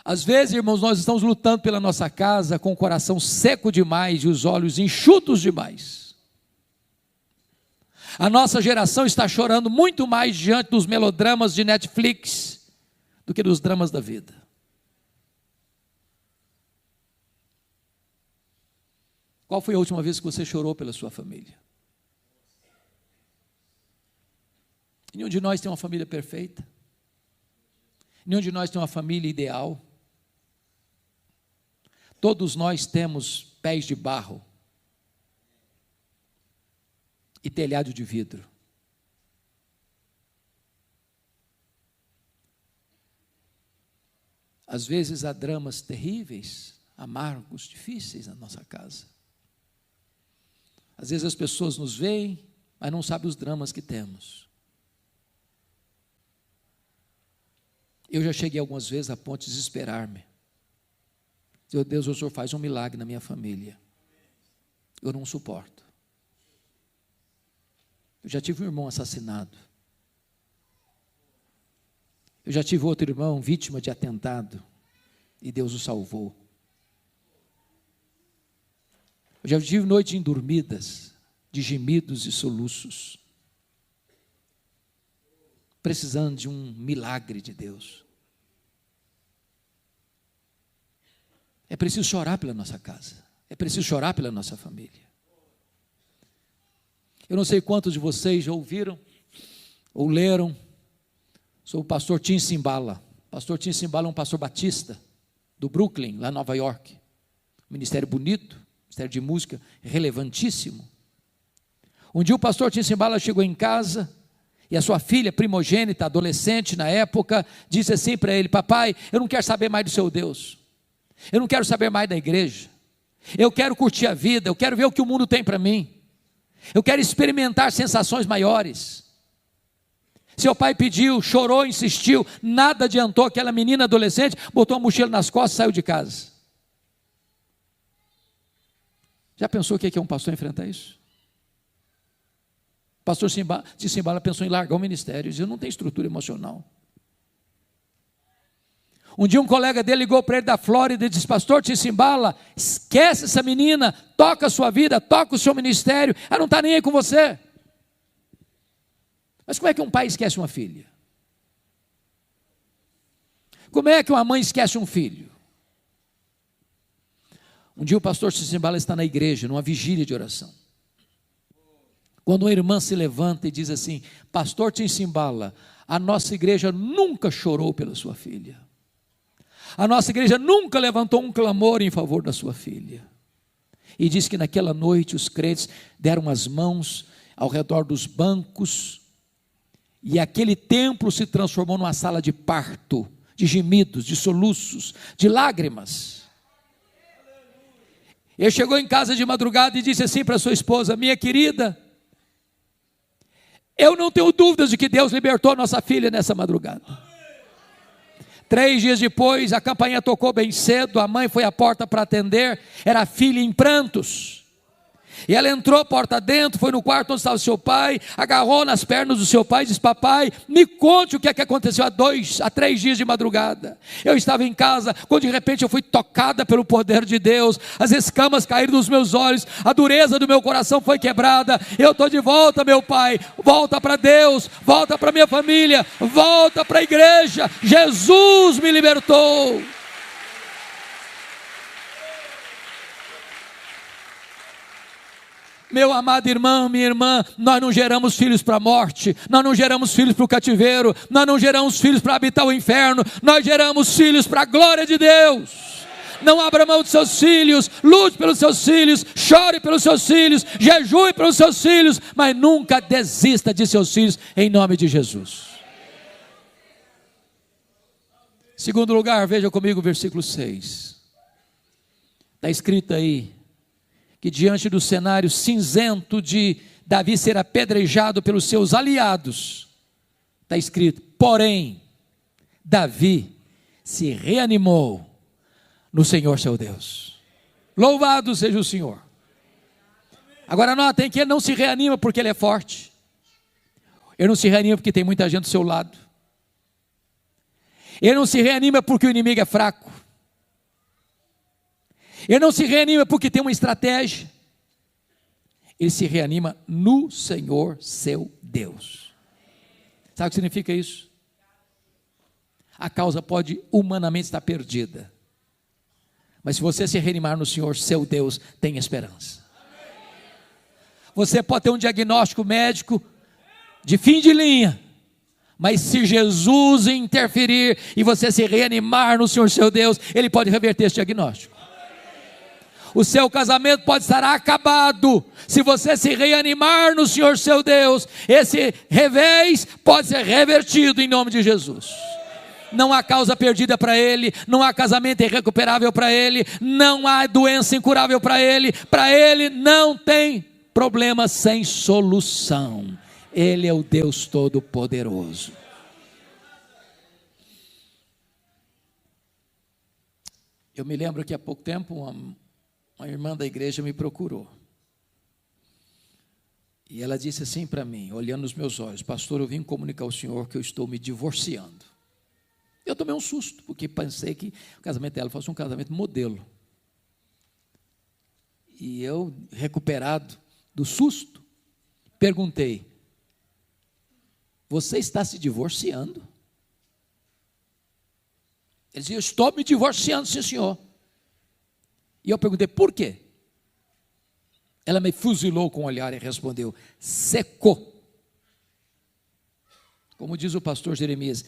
Às vezes, irmãos, nós estamos lutando pela nossa casa com o coração seco demais e os olhos enxutos demais. A nossa geração está chorando muito mais diante dos melodramas de Netflix do que dos dramas da vida. Qual foi a última vez que você chorou pela sua família? Nenhum de nós tem uma família perfeita. Nenhum de nós tem uma família ideal. Todos nós temos pés de barro e telhado de vidro. Às vezes há dramas terríveis, amargos, difíceis na nossa casa. Às vezes as pessoas nos veem, mas não sabem os dramas que temos. Eu já cheguei algumas vezes a ponto de desesperar-me. Meu Deus, o Senhor faz um milagre na minha família. Eu não suporto. Eu já tive um irmão assassinado. Eu já tive outro irmão vítima de atentado. E Deus o salvou. Eu já tive noites indormidas, de gemidos e soluços. Precisando de um milagre de Deus. É preciso chorar pela nossa casa. É preciso chorar pela nossa família. Eu não sei quantos de vocês já ouviram ou leram sobre o pastor Tim Simbala. O pastor Tim Simbala é um pastor batista do Brooklyn, lá em Nova York. Ministério bonito, ministério de música relevantíssimo. Um dia o pastor Tim Simbala chegou em casa e a sua filha primogênita, adolescente na época, disse assim para ele: papai, eu não quero saber mais do seu Deus. Eu não quero saber mais da igreja. Eu quero curtir a vida, eu quero ver o que o mundo tem para mim. Eu quero experimentar sensações maiores. Seu pai pediu, chorou, insistiu, nada adiantou. Aquela menina adolescente botou a mochila nas costas e saiu de casa. Já pensou o que é um pastor enfrentar isso? O pastor Simbala pensou em largar o ministério. Ele disse: eu não tenho estrutura emocional. Um dia um colega dele ligou para ele da Flórida e disse: pastor Simbala, esquece essa menina, toca a sua vida, toca o seu ministério, ela não está nem aí com você. Mas como é que um pai esquece uma filha? Como é que uma mãe esquece um filho? Um dia o pastor Simbala está na igreja, numa vigília de oração. Quando uma irmã se levanta e diz assim: pastor Simbala, a nossa igreja nunca chorou pela sua filha. A nossa igreja nunca levantou um clamor em favor da sua filha. E diz que naquela noite os crentes deram as mãos ao redor dos bancos, e aquele templo se transformou numa sala de parto, de gemidos, de soluços, de lágrimas. Ele chegou em casa de madrugada e disse assim para sua esposa: minha querida, eu não tenho dúvidas de que Deus libertou nossa filha nessa madrugada. 3 dias depois, a campainha tocou bem cedo, a mãe foi à porta para atender, era a filha em prantos. E ela entrou porta dentro, foi no quarto onde estava o seu pai, agarrou nas pernas do seu pai e disse: papai, me conte o que é que aconteceu há 3 dias de madrugada. Eu estava em casa, quando de repente eu fui tocada pelo poder de Deus, as escamas caíram dos meus olhos, a dureza do meu coração foi quebrada. Eu estou de volta, meu pai. Volta para Deus, volta para minha família, volta para a igreja. Jesus me libertou. Meu amado irmão, minha irmã, nós não geramos filhos para a morte, nós não geramos filhos para o cativeiro, nós não geramos filhos para habitar o inferno, nós geramos filhos para a glória de Deus. Não abra mão dos seus filhos, lute pelos seus filhos, chore pelos seus filhos, jejue pelos seus filhos, mas nunca desista de seus filhos, em nome de Jesus. Segundo lugar, veja comigo o versículo 6. Está escrito aí que diante do cenário cinzento de Davi ser apedrejado pelos seus aliados, está escrito: porém, Davi se reanimou no Senhor seu Deus. Louvado seja o Senhor. Agora notem que ele não se reanima porque ele é forte. Ele não se reanima porque tem muita gente do seu lado. Ele não se reanima porque o inimigo é fraco. Ele não se reanima porque tem uma estratégia. Ele se reanima no Senhor seu Deus. Sabe o que significa isso? A causa pode humanamente estar perdida, mas se você se reanimar no Senhor seu Deus, tem esperança. Você pode ter um diagnóstico médico de fim de linha, mas se Jesus interferir e você se reanimar no Senhor seu Deus, Ele pode reverter esse diagnóstico. O seu casamento pode estar acabado, se você se reanimar no Senhor seu Deus, esse revés pode ser revertido em nome de Jesus. Não há causa perdida para ele, não há casamento irrecuperável para ele, não há doença incurável para ele não tem problema sem solução. Ele é o Deus Todo-Poderoso. Eu me lembro que há pouco tempo uma irmã da igreja me procurou. E ela disse assim para mim, olhando nos meus olhos: pastor, eu vim comunicar ao senhor que eu estou me divorciando. Eu tomei um susto, porque pensei que o casamento dela fosse um casamento modelo. E eu, recuperado do susto, perguntei: você está se divorciando? Ele disse: eu estou me divorciando, sim senhor. E eu perguntei: por quê? Ela me fuzilou com o olhar e respondeu: secou. Como diz o pastor Jeremias,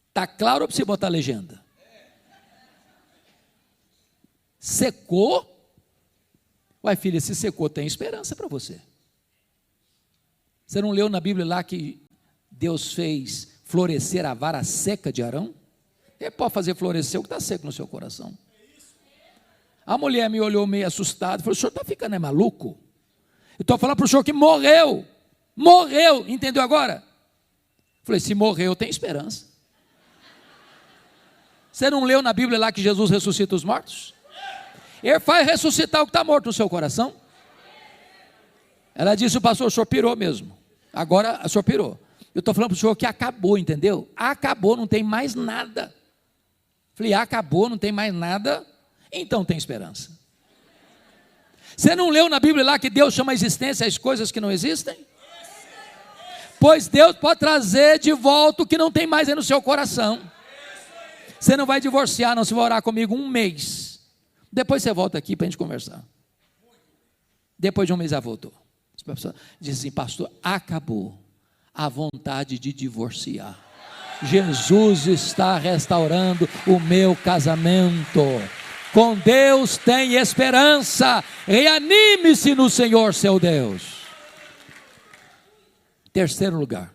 está claro ou para você botar a legenda? Secou? Uai, filha, se secou, tem esperança para você. Você não leu na Bíblia lá que Deus fez florescer a vara seca de Arão? Ele pode fazer florescer o que está seco no seu coração. A mulher me olhou meio assustada e falou: o senhor está ficando maluco? Eu estou falando para o senhor que morreu, entendeu agora? Falei: se morreu, tem esperança. Você não leu na Bíblia lá que Jesus ressuscita os mortos? Ele faz ressuscitar o que está morto no seu coração. Ela disse: o pastor, o senhor pirou mesmo. Agora o senhor pirou. Eu estou falando para o senhor que acabou, entendeu? Acabou, não tem mais nada. Falei: acabou, não tem mais nada. Então tem esperança. Você não leu na Bíblia lá que Deus chama a existência as coisas que não existem? Pois Deus pode trazer de volta o que não tem mais aí no seu coração. Você não vai divorciar, não. Você vai orar comigo um mês. Depois você volta aqui para a gente conversar. Depois de um mês já voltou. A pessoa diz assim: pastor, acabou a vontade de divorciar. Jesus está restaurando o meu casamento. Com Deus tem esperança. Reanime-se no Senhor seu Deus. Terceiro lugar.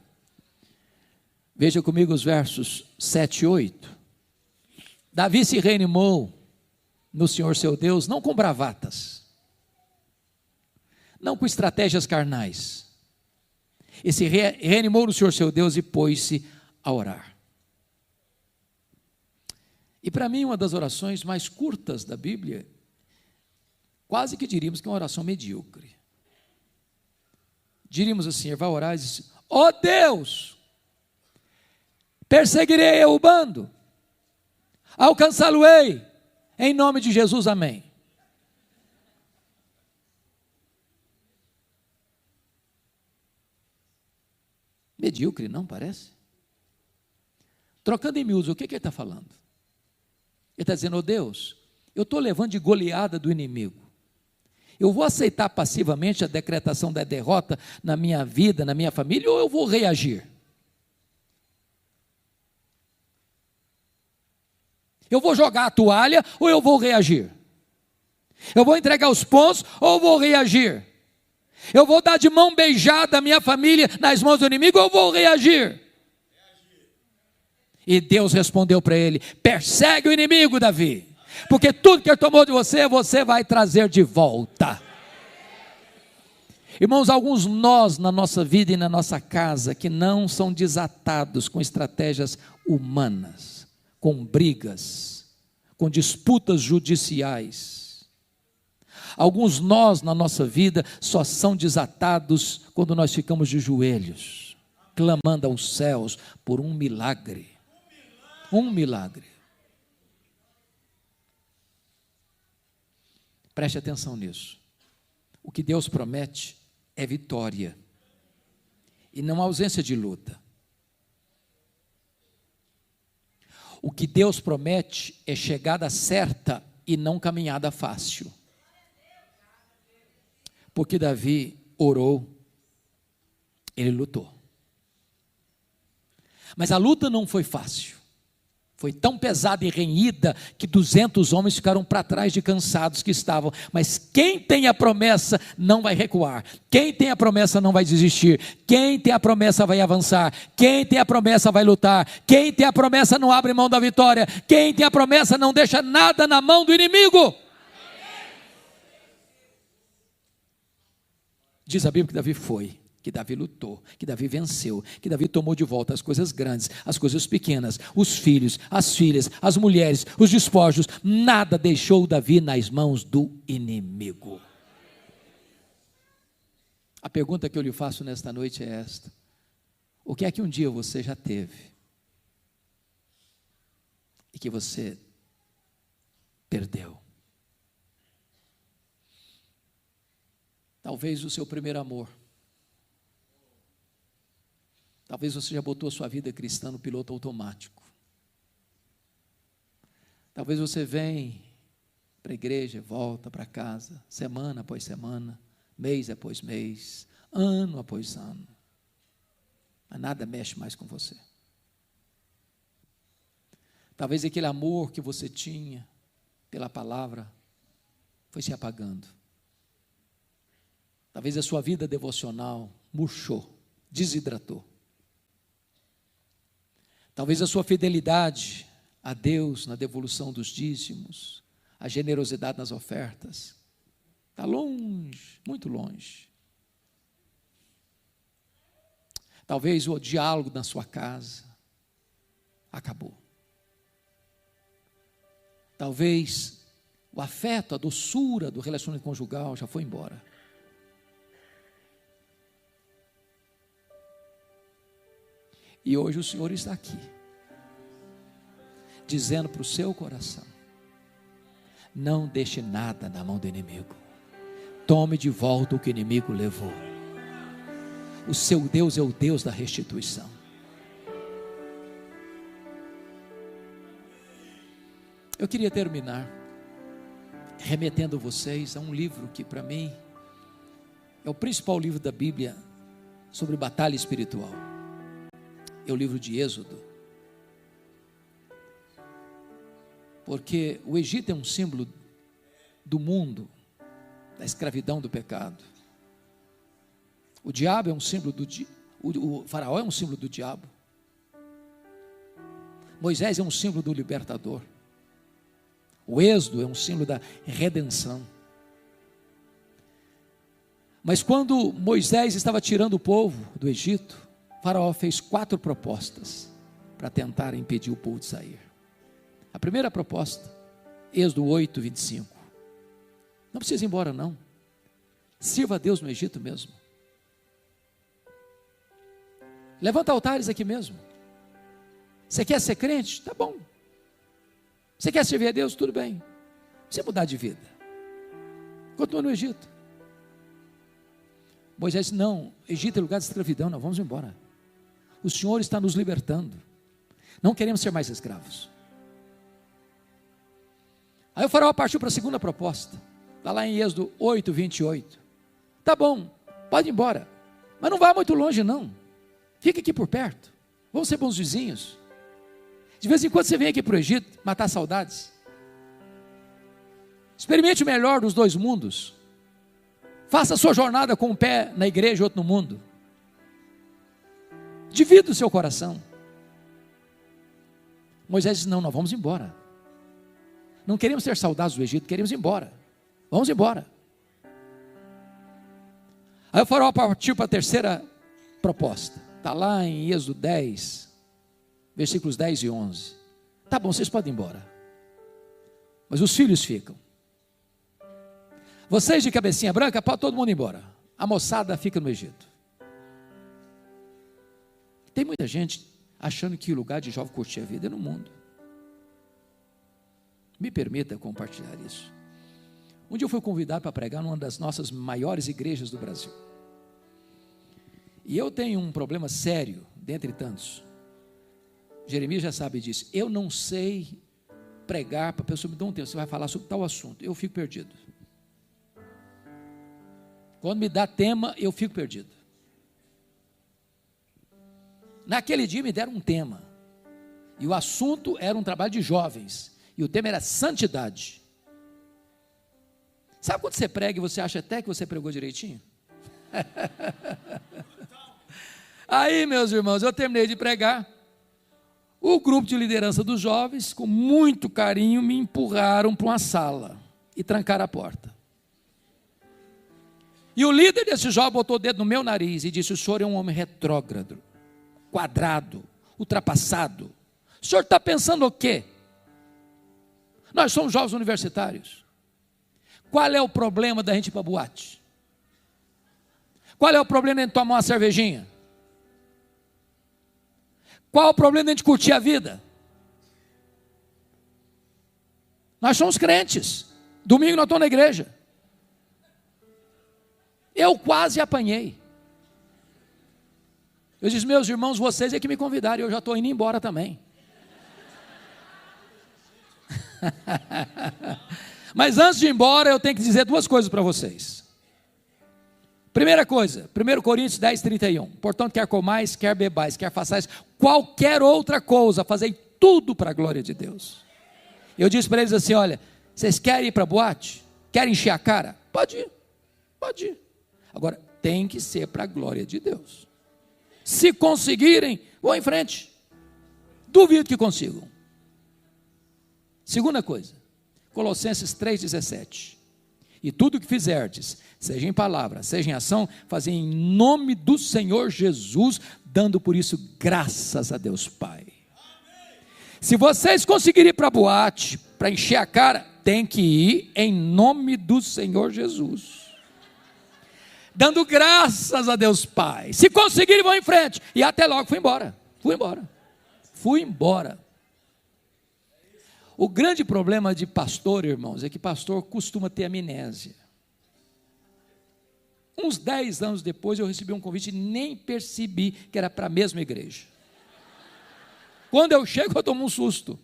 Veja comigo os versos 7 e 8. Davi se reanimou no Senhor seu Deus, não com bravatas, não com estratégias carnais. Ele se reanimou no Senhor seu Deus e pôs-se a orar. E para mim, uma das orações mais curtas da Bíblia, quase que diríamos que é uma oração medíocre. Diríamos assim: ele vai orar e diz: ó Deus, perseguirei eu o bando, alcançá-lo-ei, em nome de Jesus, amém. Medíocre, não parece? Trocando em miúdos, o que ele está falando? Ele está dizendo: ó Deus, eu estou levando de goleada do inimigo. Eu vou aceitar passivamente a decretação da derrota na minha vida, na minha família, ou eu vou reagir? Eu vou jogar a toalha ou eu vou reagir? Eu vou entregar os pontos ou eu vou reagir? Eu vou dar de mão beijada a minha família nas mãos do inimigo ou eu vou reagir? E Deus respondeu para ele: persegue o inimigo, Davi, porque tudo que ele tomou de você, você vai trazer de volta. Irmãos, alguns nós na nossa vida e na nossa casa que não são desatados com estratégias humanas, com brigas, com disputas judiciais. Alguns nós na nossa vida só são desatados quando nós ficamos de joelhos, clamando aos céus por um milagre. Um milagre. Preste atenção nisso. O que Deus promete é vitória e não ausência de luta. O que Deus promete é chegada certa e não caminhada fácil. Porque Davi orou, ele lutou. Mas a luta não foi fácil. Foi tão pesada e renhida que 200 homens ficaram para trás de cansados que estavam. Mas quem tem a promessa não vai recuar. Quem tem a promessa não vai desistir. Quem tem a promessa vai avançar. Quem tem a promessa vai lutar. Quem tem a promessa não abre mão da vitória. Quem tem a promessa não deixa nada na mão do inimigo. Diz a Bíblia que Davi foi, que Davi lutou, que Davi venceu, que Davi tomou de volta as coisas grandes, as coisas pequenas, os filhos, as filhas, as mulheres, os despojos, nada deixou Davi nas mãos do inimigo. A pergunta que eu lhe faço nesta noite é esta: o que é que um dia você já teve e que você perdeu? Talvez o seu primeiro amor. Talvez você já botou a sua vida cristã no piloto automático. Talvez você vem para a igreja, volta para casa, semana após semana, mês após mês, ano após ano. Mas nada mexe mais com você. Talvez aquele amor que você tinha pela palavra foi se apagando. Talvez a sua vida devocional murchou, desidratou. Talvez a sua fidelidade a Deus na devolução dos dízimos, a generosidade nas ofertas, está longe, muito longe. Talvez o diálogo na sua casa acabou. Talvez o afeto, a doçura do relacionamento conjugal já foi embora. E hoje o Senhor está aqui, dizendo para o seu coração: não deixe nada na mão do inimigo. Tome de volta o que o inimigo levou. O seu Deus é o Deus da restituição. Eu queria terminar remetendo vocês a um livro que para mim é o principal livro da Bíblia sobre batalha espiritual. É o livro de Êxodo. Porque o Egito é um símbolo do mundo, da escravidão, do pecado. O diabo é um símbolo o faraó é um símbolo do diabo. Moisés é um símbolo do libertador. O Êxodo é um símbolo da redenção. Mas quando Moisés estava tirando o povo do Egito, o faraó fez 4 propostas para tentar impedir o povo de sair. A primeira proposta, Êxodo 8, 25. Não precisa ir embora não. Sirva a Deus no Egito mesmo. Levanta altares aqui mesmo. Você quer ser crente? Tá bom. Você quer servir a Deus? Tudo bem. Você mudar de vida. Continua no Egito. Moisés disse: não, Egito é lugar de escravidão, não, vamos embora. O Senhor está nos libertando. Não queremos ser mais escravos. Aí o faraó partiu para a segunda proposta. Está lá em Êxodo 8, 28. Tá bom, pode ir embora. Mas não vá muito longe não. Fica aqui por perto. Vamos ser bons vizinhos. De vez em quando você vem aqui para o Egito matar saudades. Experimente o melhor dos 2 mundos. Faça a sua jornada com um pé na igreja e outro no mundo. Divida o seu coração. Moisés disse: não, nós vamos embora. Não queremos ter saudades do Egito, queremos ir embora. Vamos embora. Aí o faraó partiu para a terceira proposta. Está lá em Êxodo 10, versículos 10 e 11. Tá bom, vocês podem ir embora. Mas os filhos ficam. Vocês de cabecinha branca, pode todo mundo ir embora. A moçada fica no Egito. Tem muita gente achando que o lugar de jovem curtir a vida é no mundo. Me permita compartilhar isso. Um dia eu fui convidado para pregar numa das nossas maiores igrejas do Brasil. E eu tenho um problema sério, dentre tantos. Jeremias já sabe disso. Eu não sei pregar para a pessoa, me dá um tempo, você vai falar sobre tal assunto. Eu fico perdido. Quando me dá tema, eu fico perdido. Naquele dia me deram um tema. E o assunto era um trabalho de jovens. E o tema era santidade. Sabe quando você prega e você acha até que você pregou direitinho? Aí, meus irmãos, eu terminei de pregar. O grupo de liderança dos jovens, com muito carinho, me empurraram para uma sala e trancaram a porta. E o líder desse jovem botou o dedo no meu nariz e disse: o senhor é um homem retrógrado, quadrado, ultrapassado. O senhor está pensando o quê? Nós somos jovens universitários. Qual é o problema da gente ir para a boate? Qual é o problema de a gente tomar uma cervejinha? Qual é o problema de a gente curtir a vida? Nós somos crentes. Domingo nós estamos na igreja. Eu quase apanhei. Eu disse: meus irmãos, vocês é que me convidaram, eu já estou indo embora também. Mas antes de ir embora, eu tenho que dizer duas coisas para vocês. Primeira coisa, 1 Coríntios 10, 31. Portanto, quer comais, quer bebais, quer façais qualquer outra coisa, fazei tudo para a glória de Deus. Eu disse para eles assim: olha, vocês querem ir para a boate? Querem encher a cara? Pode ir, pode ir. Agora, tem que ser para a glória de Deus. Se conseguirem, vão em frente. Duvido que consigam. Segunda coisa, Colossenses 3,17. E tudo o que fizerdes, seja em palavra, seja em ação, fazei em nome do Senhor Jesus, dando por isso graças a Deus Pai. Se vocês conseguirem ir para a boate, para encher a cara, tem que ir em nome do Senhor Jesus, dando graças a Deus Pai. Se conseguirem, vão em frente. E até logo, fui embora. O grande problema de pastor, irmãos, é que pastor costuma ter amnésia. Uns 10 anos depois eu recebi um convite e nem percebi que era para a mesma igreja. Quando eu chego, eu tomo um susto.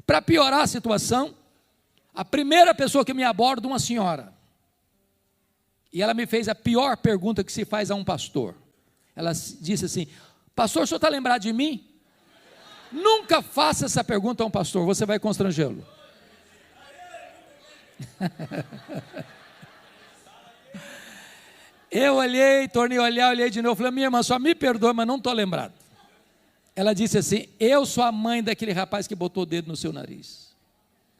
Para piorar a situação, a primeira pessoa que me aborda, uma senhora, e ela me fez a pior pergunta que se faz a um pastor. Ela disse assim: pastor, o senhor está lembrado de mim? Nunca faça essa pergunta a um pastor, você vai constrangê-lo. Eu olhei, tornei a olhar, olhei de novo, falei: minha irmã, só me perdoa, mas não estou lembrado. Ela disse assim: eu sou a mãe daquele rapaz que botou o dedo no seu nariz.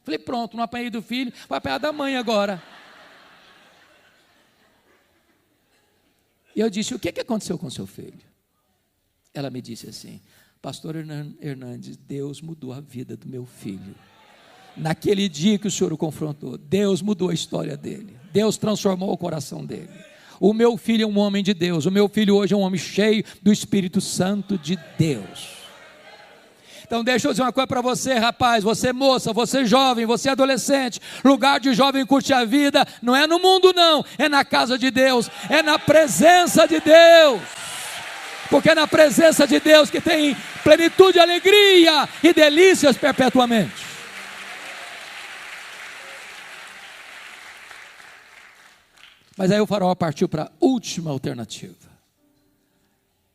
Falei: pronto, não apanhei do filho, vai apanhar da mãe agora. E eu disse: o que aconteceu com seu filho? Ela me disse assim: pastor Hernandes, Deus mudou a vida do meu filho. Naquele dia que o senhor o confrontou, Deus mudou a história dele. Deus transformou o coração dele. O meu filho é um homem de Deus. O meu filho hoje é um homem cheio do Espírito Santo de Deus. Então deixa eu dizer uma coisa para você, rapaz, você moça, você jovem, você adolescente. Lugar de jovem curte a vida não é no mundo não, é na casa de Deus, é na presença de Deus. Porque é na presença de Deus que tem plenitude, alegria e delícias perpetuamente. Mas aí o faraó partiu para a última alternativa.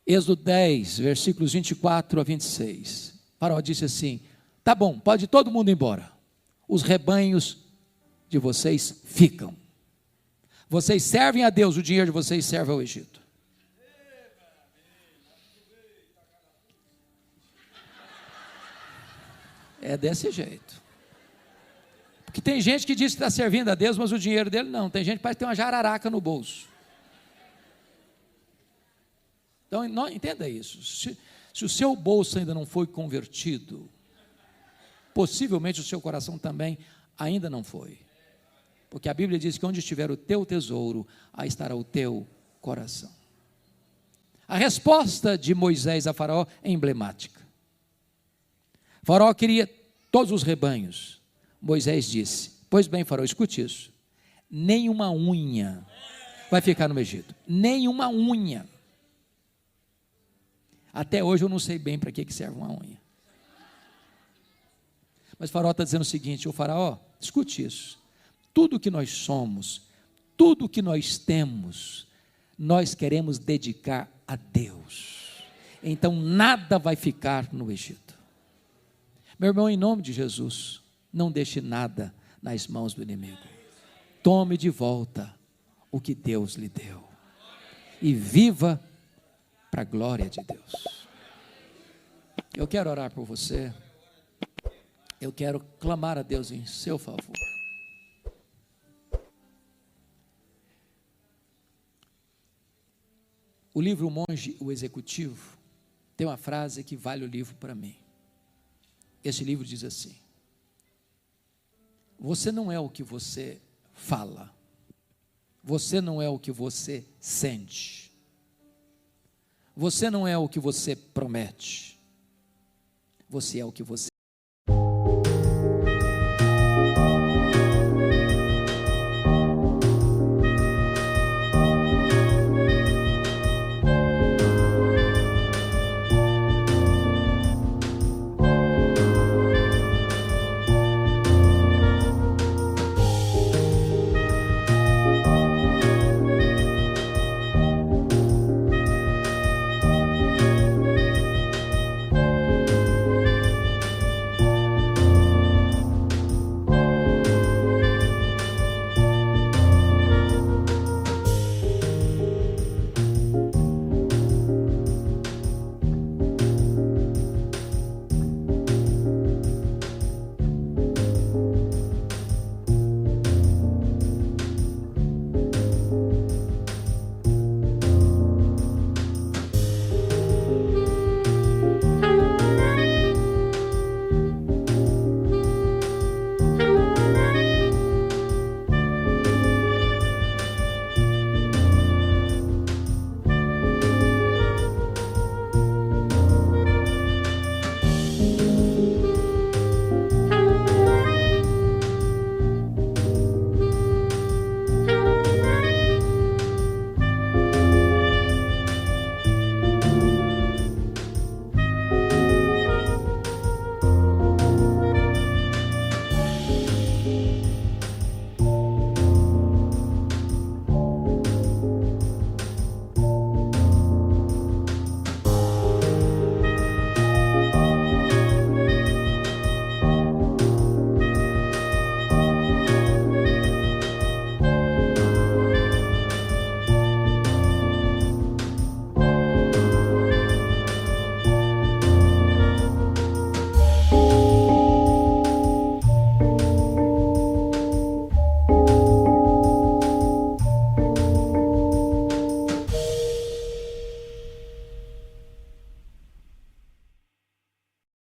Êxodo 10, versículos 24 a 26. O faraó disse assim: tá bom, pode todo mundo ir embora. Os rebanhos de vocês ficam. Vocês servem a Deus, o dinheiro de vocês serve ao Egito. É desse jeito. Porque tem gente que diz que está servindo a Deus, mas o dinheiro dele não. Tem gente que parece ter uma jararaca no bolso. Então, não, entenda isso. Se o seu bolso ainda não foi convertido, possivelmente o seu coração também Ainda não foi. Porque a Bíblia diz que onde estiver o teu tesouro, aí estará o teu coração. A resposta de Moisés a Faraó é emblemática. Faraó queria todos os rebanhos. Moisés disse: pois bem, Faraó, escute isso. Nenhuma unha vai ficar no Egito. Nenhuma unha. Até hoje eu não sei bem para que serve uma unha. Mas Faraó está dizendo o seguinte: ô Faraó, escute isso. Tudo que nós somos, tudo que nós temos, nós queremos dedicar a Deus. Então nada vai ficar no Egito. Meu irmão, em nome de Jesus, não deixe nada nas mãos do inimigo. Tome de volta o que Deus lhe deu. E viva para a glória de Deus. Eu quero orar por você. Eu quero clamar a Deus em seu favor. O livro O Monge, o Executivo, tem uma frase que vale o livro para mim. Esse livro diz assim: você não é o que você fala, você não é o que você sente, você não é o que você promete, você é o que você